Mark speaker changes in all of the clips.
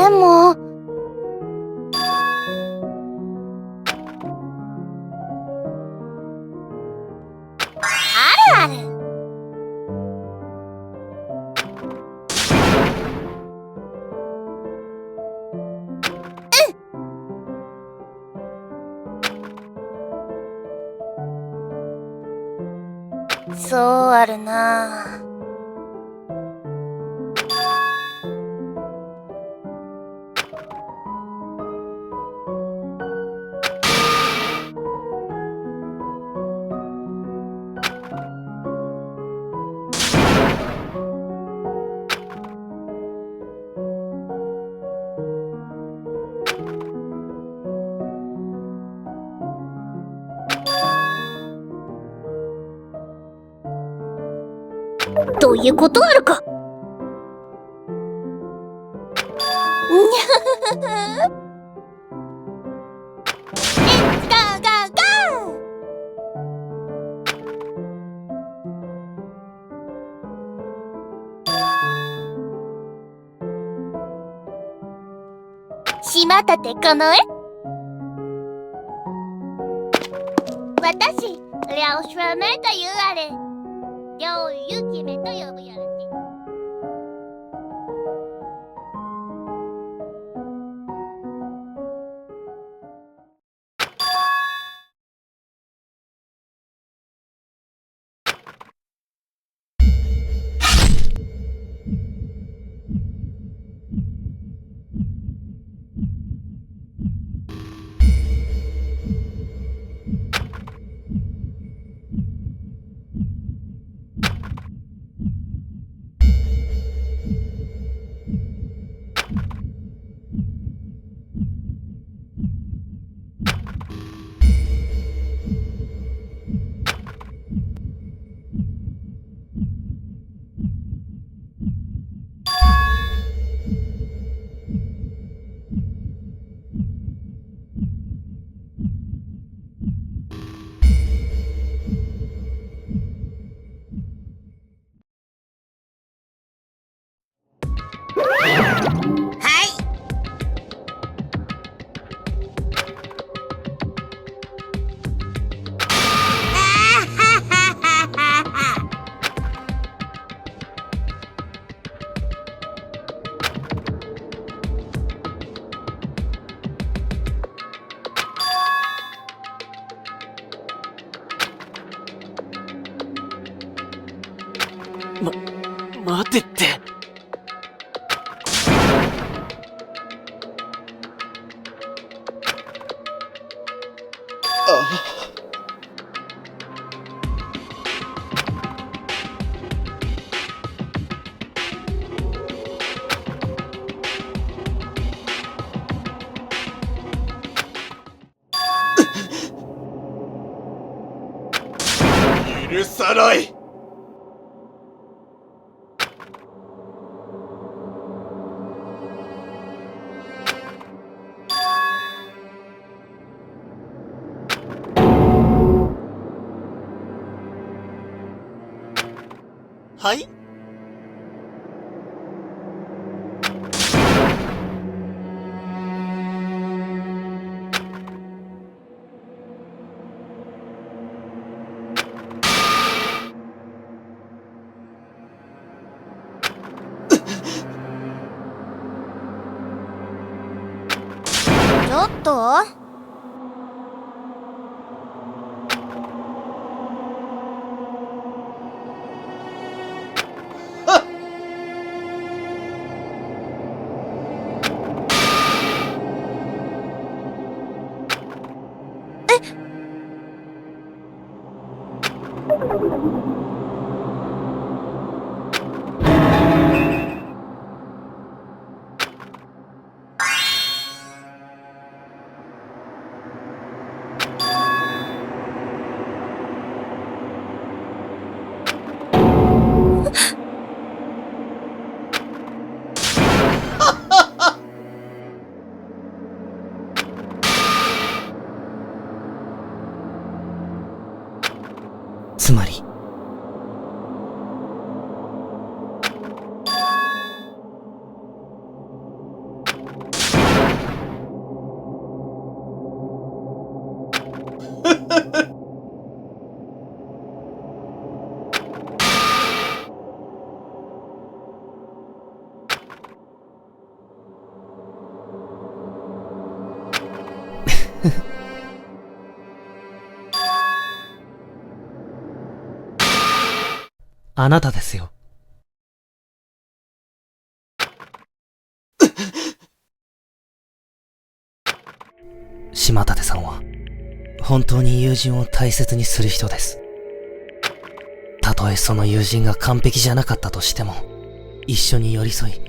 Speaker 1: でも。あるある。そうあるな。ということあるか。にゃー。ガーガーガー。しまったてこの絵。私、両手目というあれ。両雪目と呼ぶやるし。
Speaker 2: 待てって。許さない。はい。
Speaker 1: ちょっと
Speaker 2: つまりあなたですよ。島立さんは、本当に友人を大切にする人です。たとえその友人が完璧じゃなかったとしても、一緒に寄り添い、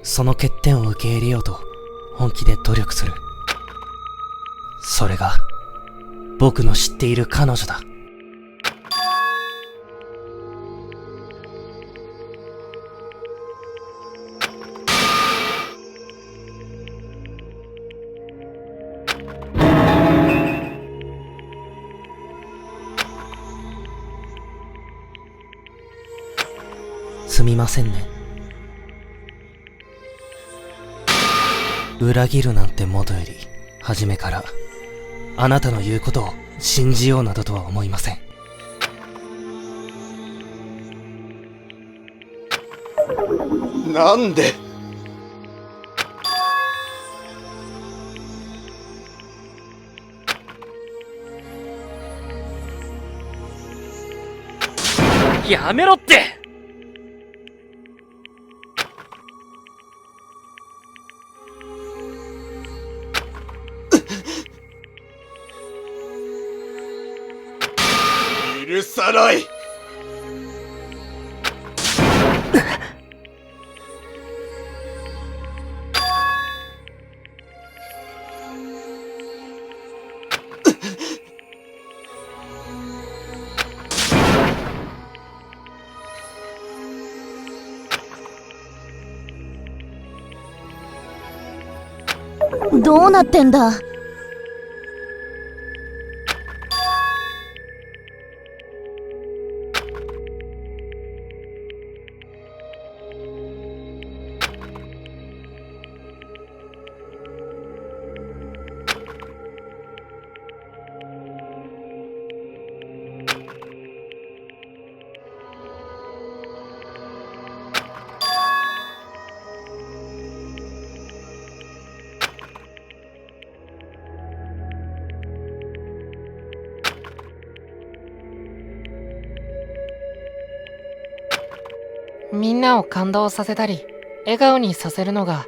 Speaker 2: その欠点を受け入れようと、本気で努力する。それが、僕の知っている彼女だ。すみませんね。裏切るなんてもとより、初めから、あなたの言うことを信じようなどとは思いません。
Speaker 3: なんで？
Speaker 4: やめろって！
Speaker 3: 許さない。
Speaker 1: どうなってんだ？
Speaker 4: みんなを感動させたり、笑顔にさせるのが、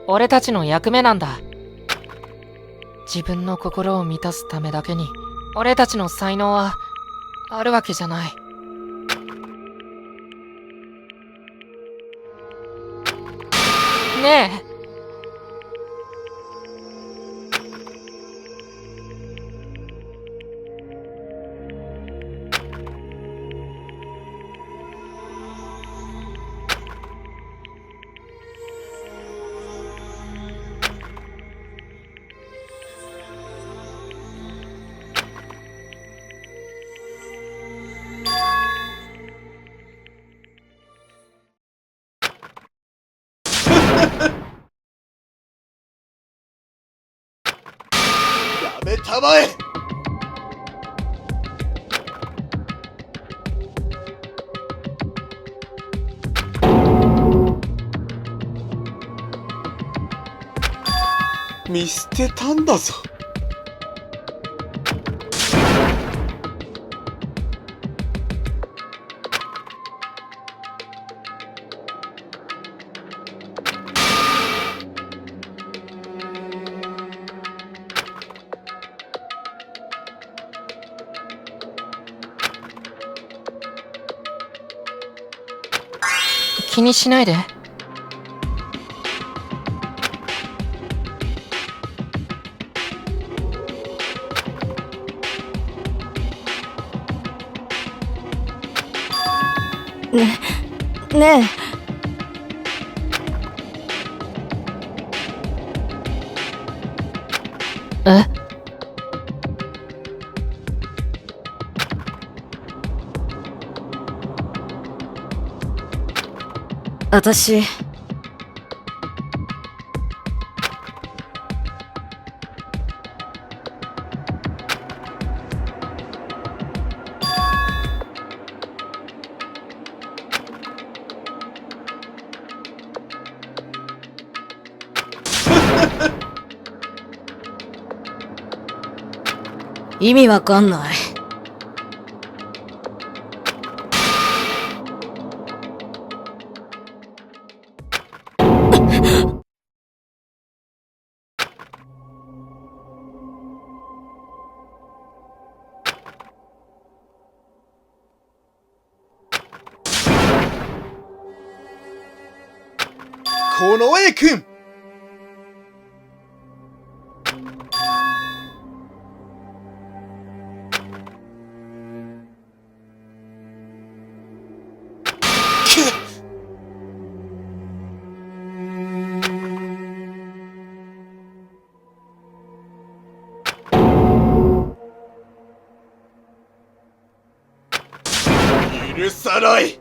Speaker 4: 俺たちの役目なんだ。自分の心を満たすためだけに、俺たちの才能は、あるわけじゃない。ねえ。
Speaker 3: やめたまえ。見捨てたんだぞ。
Speaker 4: 気にしないで。
Speaker 1: ねえ。
Speaker 4: え？
Speaker 1: 私
Speaker 5: 意味わかんない。
Speaker 3: この A 君。許さない。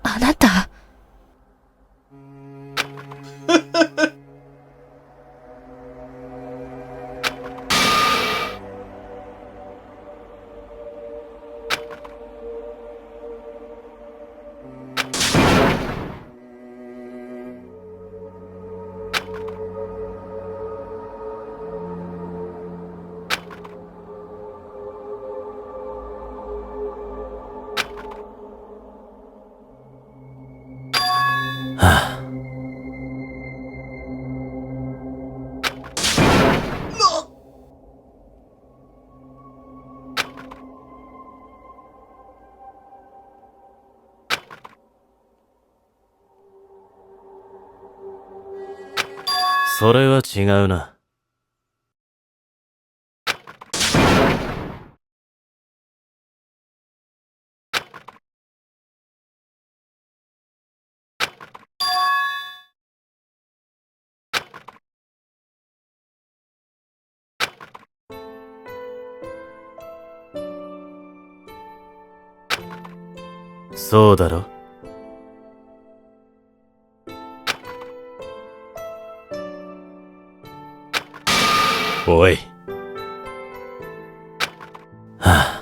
Speaker 5: あなた。
Speaker 6: それは違うな。そうだろ。おい。はあ。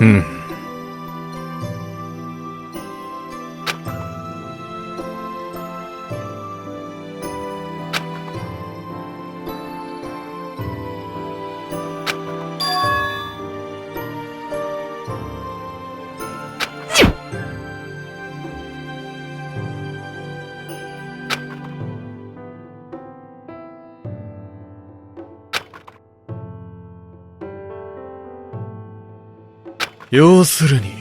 Speaker 6: うん。要するに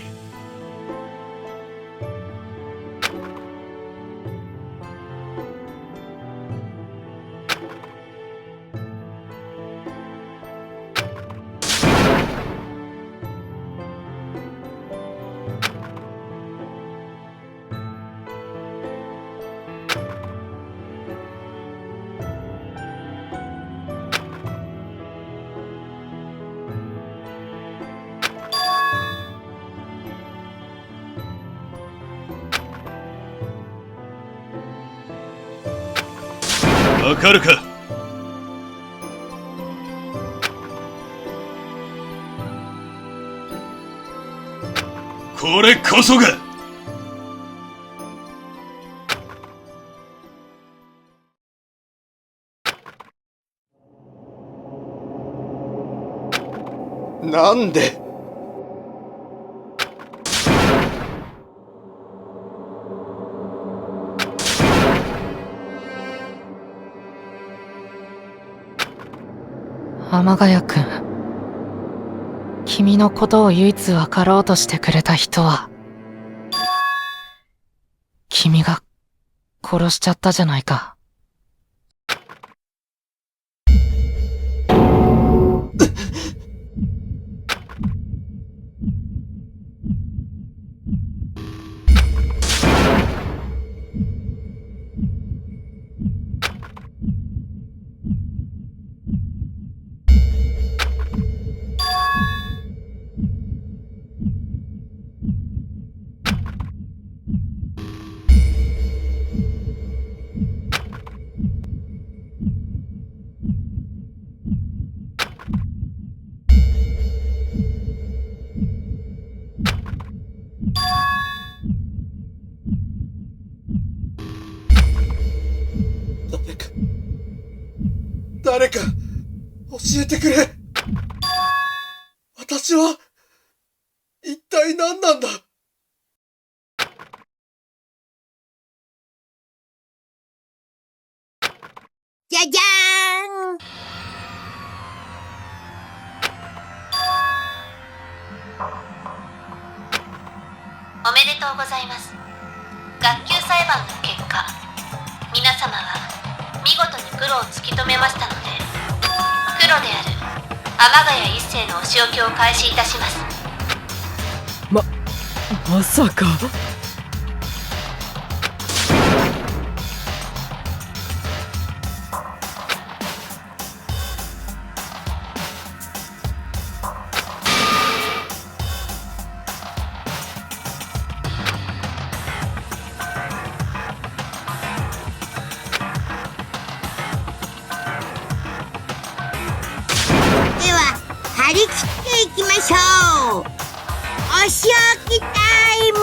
Speaker 6: わかるか。これこそが
Speaker 3: なんで。
Speaker 4: 天ヶ谷くん。君のことを唯一分かろうとしてくれた人は、君が殺しちゃったじゃないか。
Speaker 3: 誰か、教えてくれ。私は、一体何なんだ。
Speaker 1: じゃじゃーん。
Speaker 5: おめでとうございます。学級裁判の結果、皆様は見事に黒を突き止めましたので、黒である天ヶ谷一世のお仕置きを開始いたします。
Speaker 7: まさか。
Speaker 1: では張り切っていきましょう。お仕置きタイム。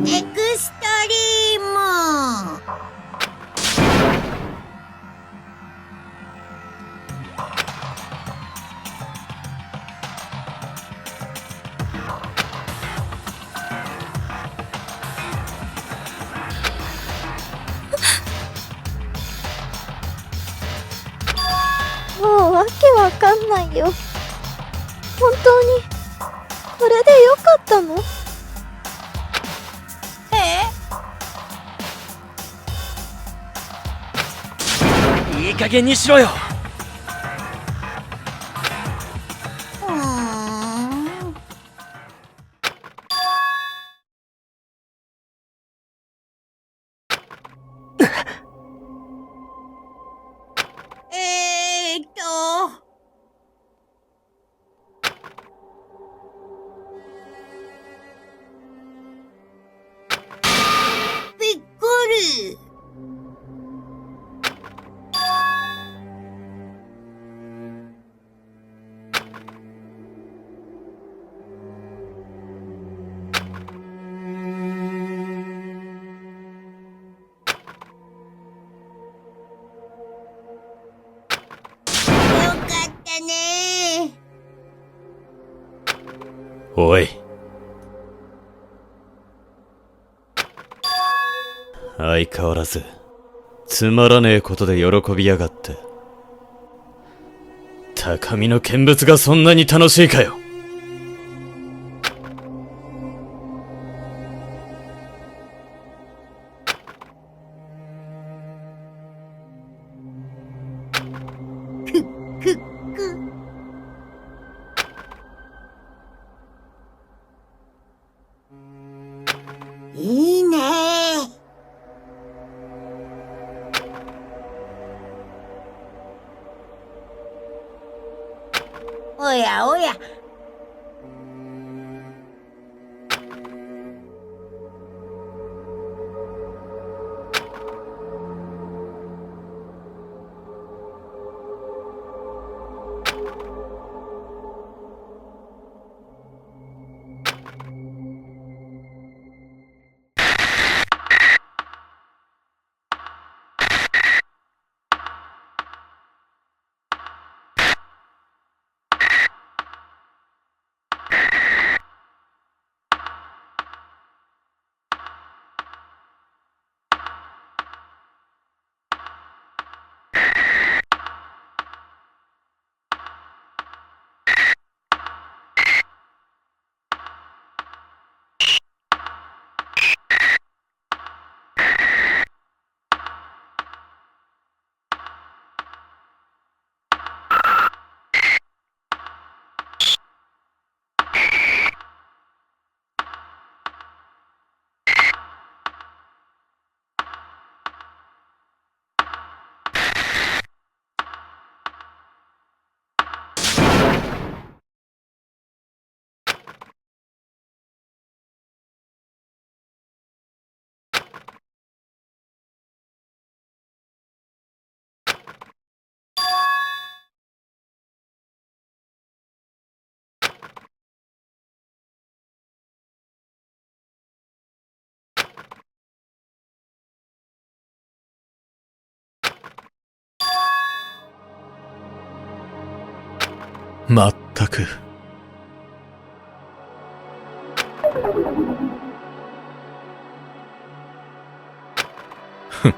Speaker 1: エクストリーム。
Speaker 8: もうわけわかんないよ。本当にこれでよかったの？
Speaker 7: いい加減にしろよ。
Speaker 1: えーっとびっくり。
Speaker 6: おい。相変わらず、つまらねえことで喜びやがって。高みの見物がそんなに楽しいかよ。
Speaker 1: いいね。おやおや。
Speaker 6: まったく。ふん。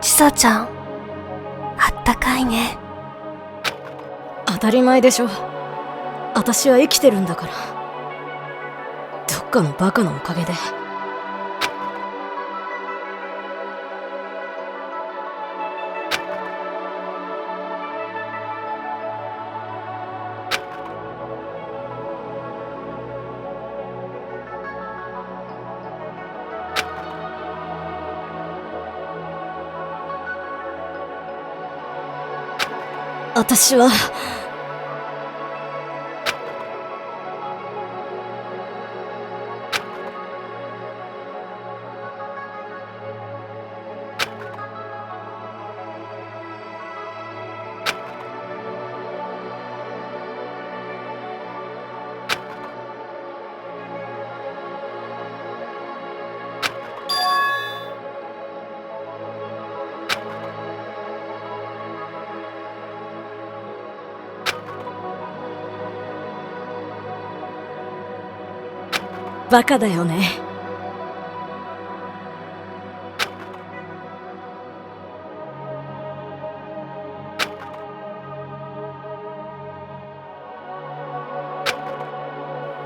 Speaker 8: ちさちゃん、あったかいね。
Speaker 7: 当たり前でしょ。私は生きてるんだから。どっかのバカのおかげで。私はバカだよね。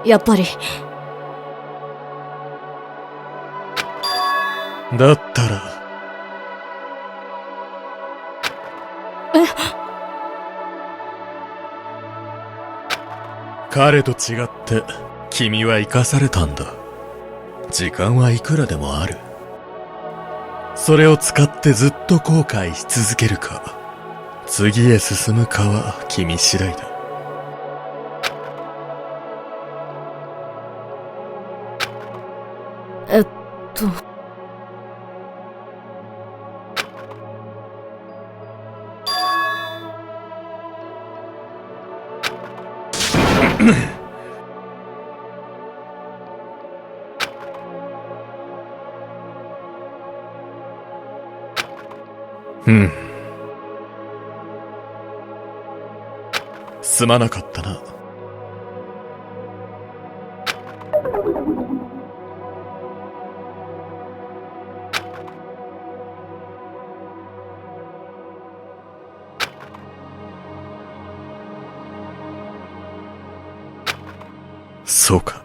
Speaker 7: やっぱり。
Speaker 3: だったら。彼と違って君は生かされたんだ。時間はいくらでもある。それを使ってずっと後悔し続けるか、次へ進むかは君次第だ。
Speaker 7: えっと
Speaker 3: すまなかったな。そうか。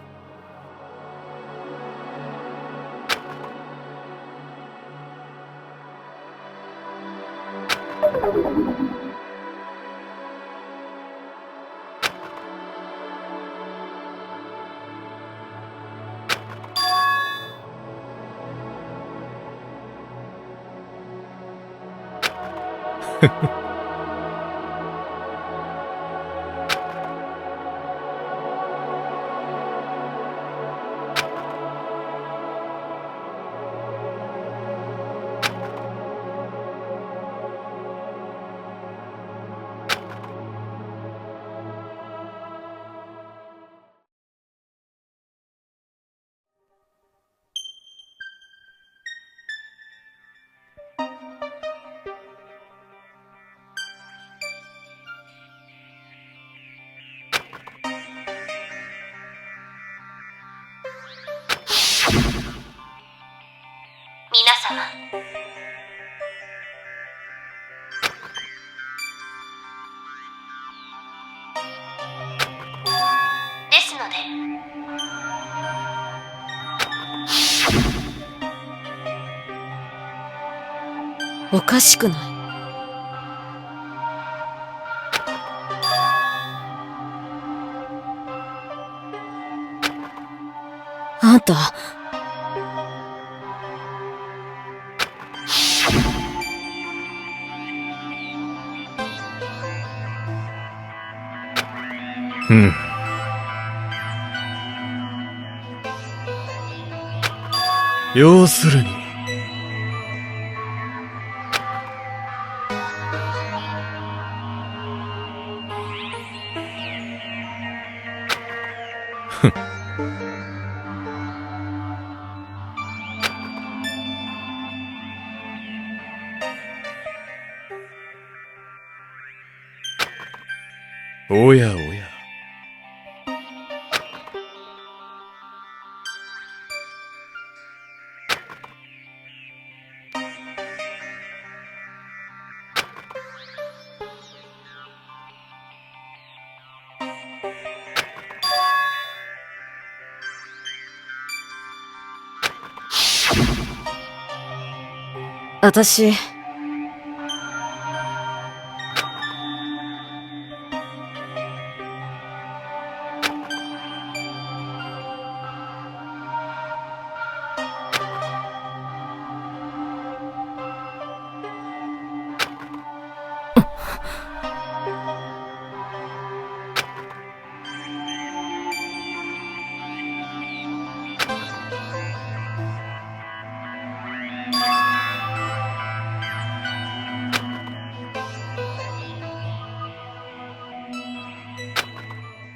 Speaker 5: 皆様、ですので、
Speaker 7: おかしくない？あんた、
Speaker 3: 要するにおやおや。
Speaker 7: 私、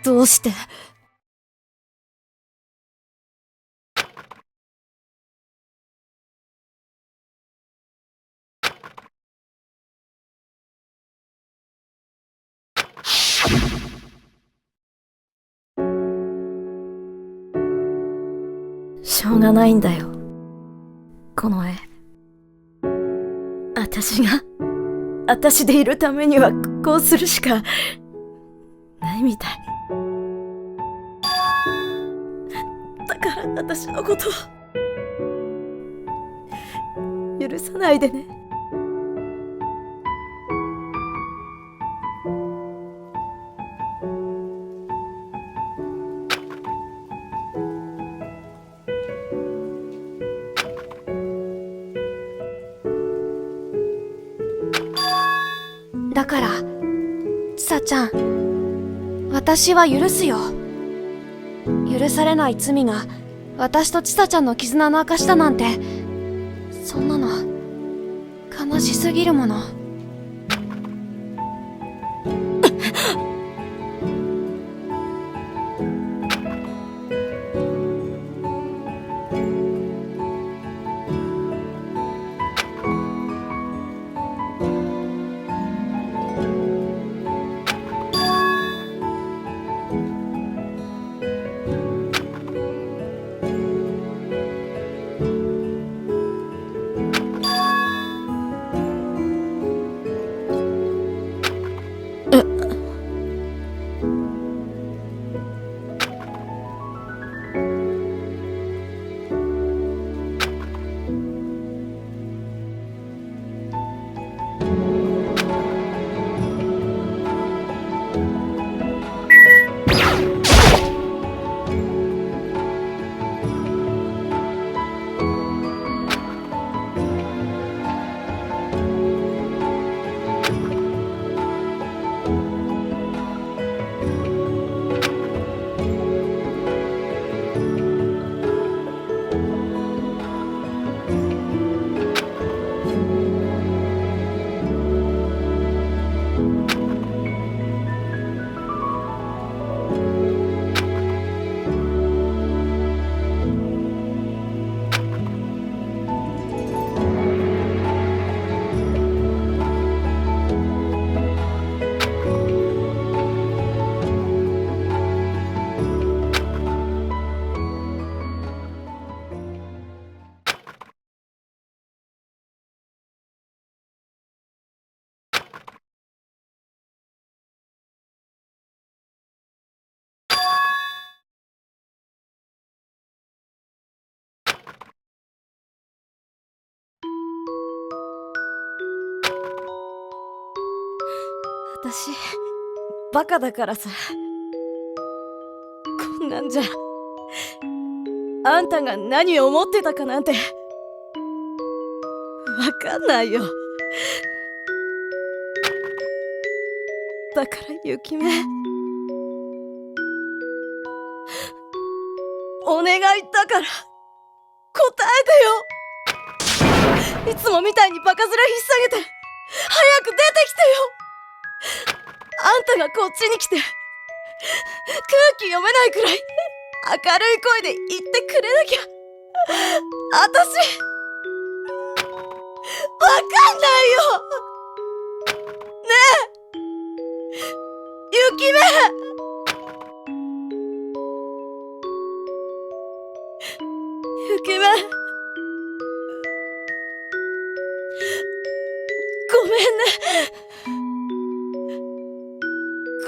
Speaker 7: どうして？しょうがないんだよ、この絵。私でいるためにはこうするしかないみたい。から私のこと許さないでね。
Speaker 8: だからちさちゃん、私は許すよ。許されない罪が私とちさちゃんの絆の証だなんて、そんなの悲しすぎるもの。
Speaker 7: 私バカだからさ。こんなんじゃあんたが何を思ってたかなんてわかんないよ。だから雪目、お願いだから答えてよ。いつもみたいにバカ面引っ提げて早く出てきてよ。あんたがこっちに来て空気読めないくらい明るい声で言ってくれなきゃ私わかんないよ。ねえ雪目、雪目、ごめんね。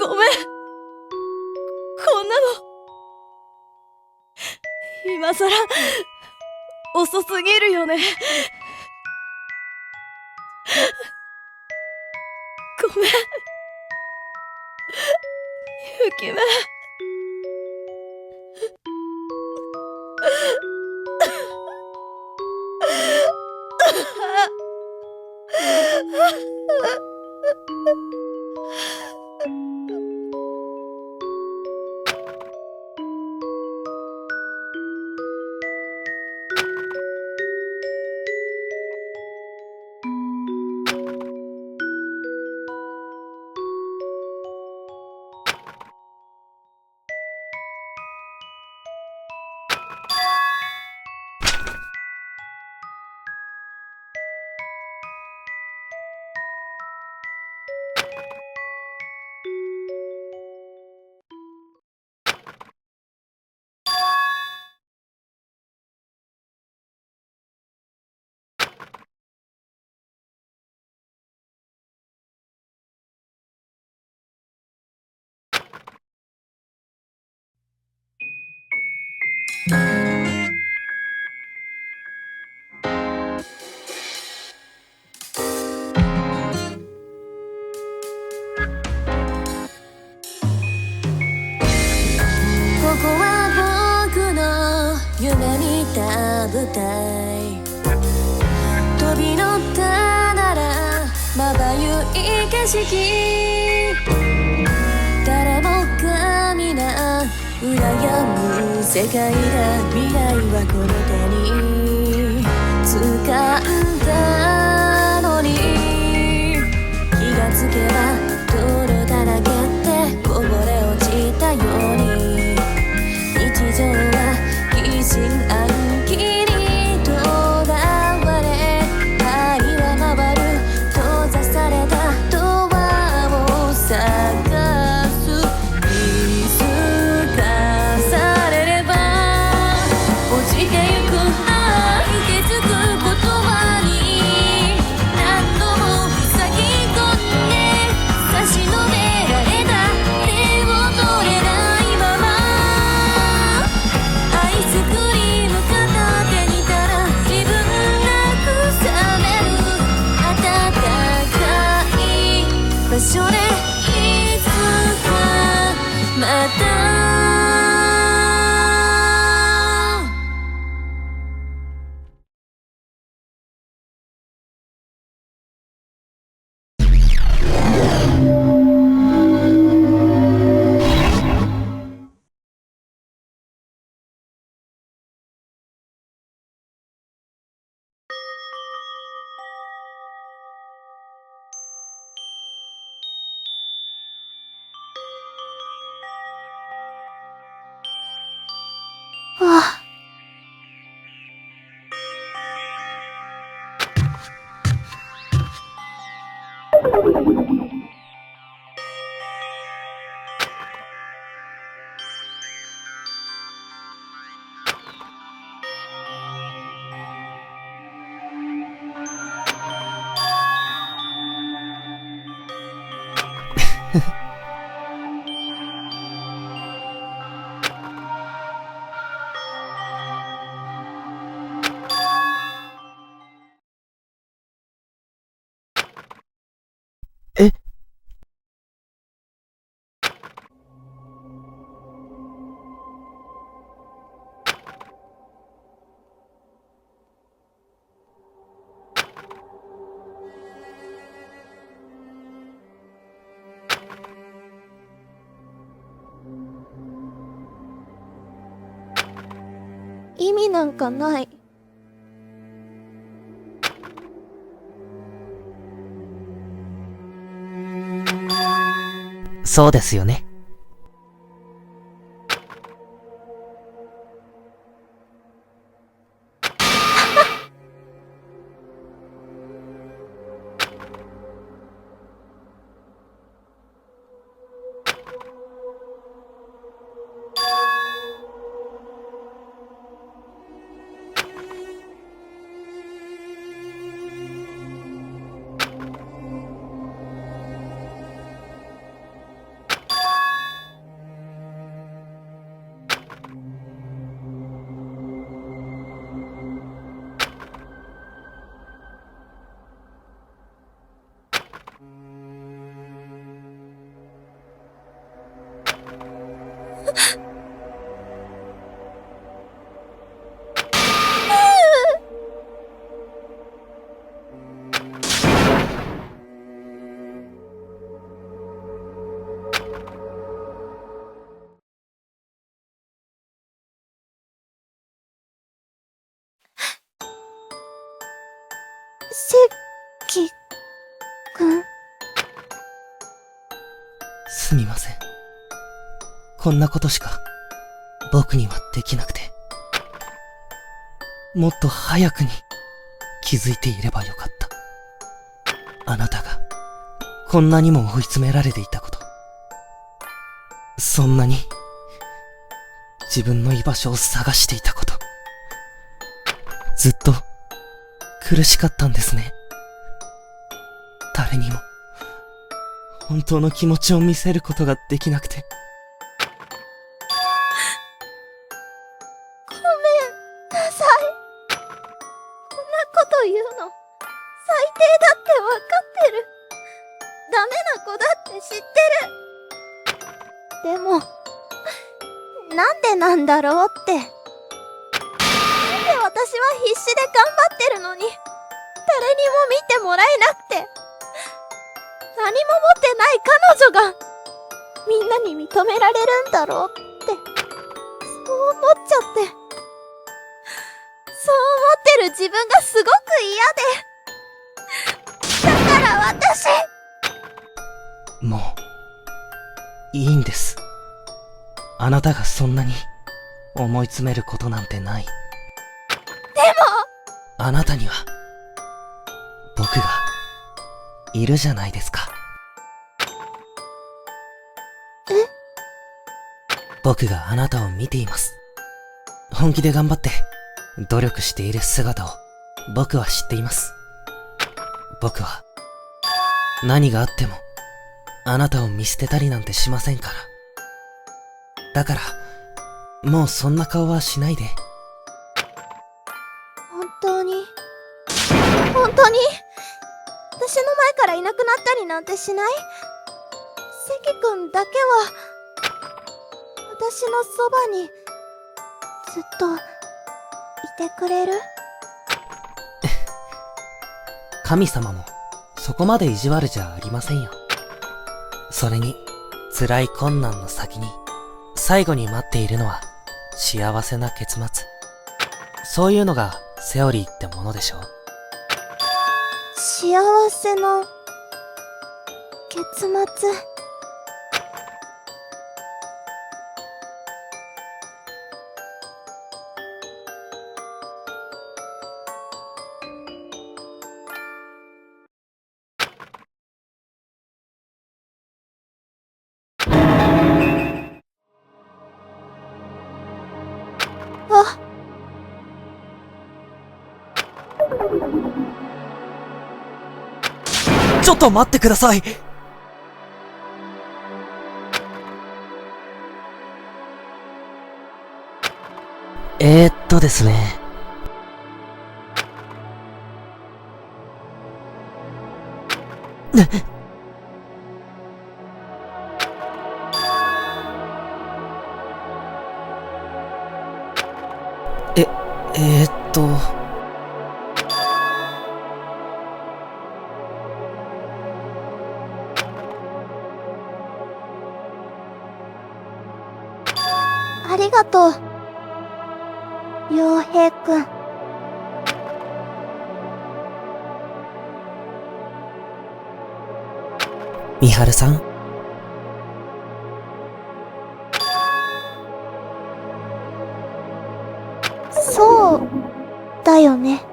Speaker 7: ごめん、こんなの今さら遅すぎるよね。ごめん雪目。夢見た舞台飛び乗ったならまばゆい景色誰もが皆羨む世界だ未来はこの手に掴んだのに気がつけば泥だらけでこぼれ落ちたように日常は疑心暗鬼にとらわれ針は回る閉ざされたドアを探す見透かされれば落ちてゆくな気づく言葉に何度も塞ぎ込んで差し伸べられた手を取れないままアイスクリーム片手にたら自分なくされる暖かい場所でいつかまた
Speaker 8: あ
Speaker 2: え？
Speaker 8: 意味なんかない。
Speaker 2: そうですよね。
Speaker 8: 関くん。
Speaker 2: すみません。こんなことしか僕にはできなくて。もっと早くに気づいていればよかった。あなたがこんなにも追い詰められていたこと。そんなに自分の居場所を探していたこと。ずっと苦しかったんですね。誰にも本当の気持ちを見せることができなくて。
Speaker 8: ごめんなさい。こんなこと言うの最低だってわかってる。ダメな子だって知ってる。でもなんでなんだろうって。
Speaker 7: 必死で頑張ってるのに、誰にも見てもらえなくて、何も持ってない彼女が、みんなに認められるんだろうって、そう思っちゃって。そう思ってる自分がすごく嫌で。だから私。
Speaker 2: もう、いいんです。あなたがそんなに思い詰めることなんてない。でもあなたには、僕が、いるじゃないですか。僕があなたを見ています。本気で頑張って、努力している姿を、僕は知っています。僕は、何があっても、あなたを見捨てたりなんてしませんから。だから、もうそんな顔はしないで。
Speaker 7: 本当に私の前からいなくなったりなんてしない？関君だけは、私のそばに、ずっと、いてくれる？
Speaker 2: 神様も、そこまで意地悪じゃありませんよ。それに、辛い困難の先に、最後に待っているのは、幸せな結末。そういうのが、セオリーってものでしょう。
Speaker 7: 幸せの、結末。あ。
Speaker 2: ちょっと待ってください。ですね。
Speaker 7: ありがとう、陽平くん。
Speaker 2: みはるさん。
Speaker 7: そうだよね。